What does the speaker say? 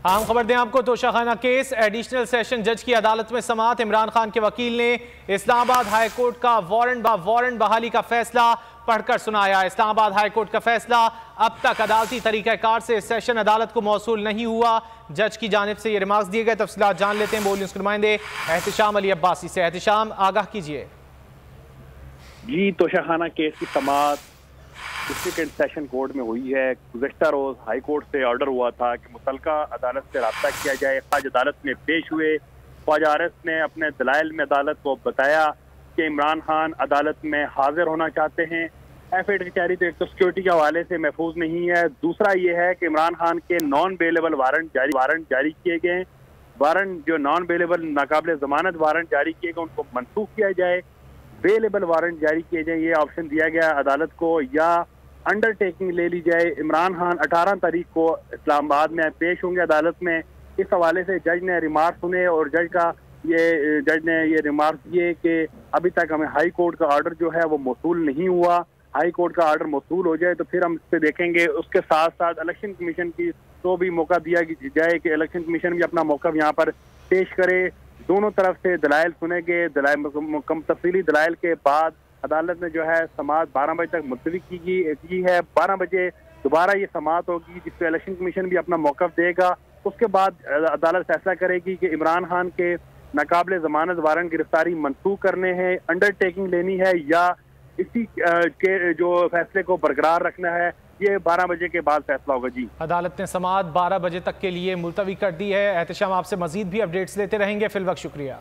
अहम खबर दें आपको, तोशाखाना केस एडिशनल सेशन जज की अदालत में समाअत। इमरान खान के वकील ने इस्लामाबाद हाई कोर्ट का वारंट बहाली का फैसला पढ़कर सुनाया। इस्लामाबाद हाई कोर्ट का फैसला अब तक अदालती तरीक़ाकार से सेशन अदालत को मौसूल नहीं हुआ। जज की जानिब से ये रिमार्क्स दिए गए। तफसीलात जान लेते हैं बोल न्यूज़ के नुमाइंदे एहतिशाम अली अब्बासी से। एहतिशाम, आगाह कीजिए। जी, तोशाखाना केस की समाअत डिस्ट्रिक्ट सेशन कोर्ट में हुई है। गुज़श्ता रोज हाई कोर्ट से ऑर्डर हुआ था कि मुतल्लिका अदालत से रब्ता किया जाए। ख्वाजा अदालत में पेश हुए। ख्वाजा आरस ने अपने दलाइल में अदालत को बताया कि इमरान खान अदालत में हाजिर होना चाहते हैं। एफिडेविट की तैयारी तो एक तो सिक्योरिटी के हवाले से महफूज नहीं है, दूसरा ये है कि इमरान खान के नॉन बेलेबल वारंट जारी किए गए। वारंट जो नॉन बेलेबल नाकाबिल जमानत वारंट जारी किए गए उनको मनसूख किया जाए, बेलेबल वारंट जारी किए जाए। ये ऑप्शन दिया गया अदालत को, या अंडरटेकिंग ले ली जाए। इमरान खान 18 तारीख को इस्लामाबाद में पेश होंगे अदालत में। इस हवाले से जज ने रिमार्क सुने और जज ने ये रिमार्क दिए कि अभी तक हमें हाई कोर्ट का ऑर्डर जो है वो मौसूल नहीं हुआ। हाई कोर्ट का ऑर्डर मौसूल हो जाए तो फिर हम इस पर देखेंगे। उसके साथ साथ इलेक्शन कमीशन की तो भी मौका दिया जाए कि इलेक्शन कमीशन भी अपना मौका यहाँ पर पेश करे। दोनों तरफ से दलाइल सुनेंगे। तफसीली दलाइल के बाद अदालत ने जो है समाअत 12 बजे तक मुलतवी की है। 12 बजे दोबारा ये समाअत होगी जिसपे इलेक्शन कमीशन भी अपना मौक़िफ़ देगा। उसके बाद अदालत फैसला करेगी कि इमरान खान के नाकाबिल जमानत वारंट गिरफ्तारी मनसूख करने हैं, अंडरटेकिंग लेनी है, या इसी के जो फैसले को बरकरार रखना है। ये 12 बजे के बाद फैसला होगा। जी, अदालत ने समाअत 12 बजे तक के लिए मुलतवी कर दी है। एहतिशाम, आपसे मजीद भी अपडेट्स लेते रहेंगे। फिल वक्त शुक्रिया।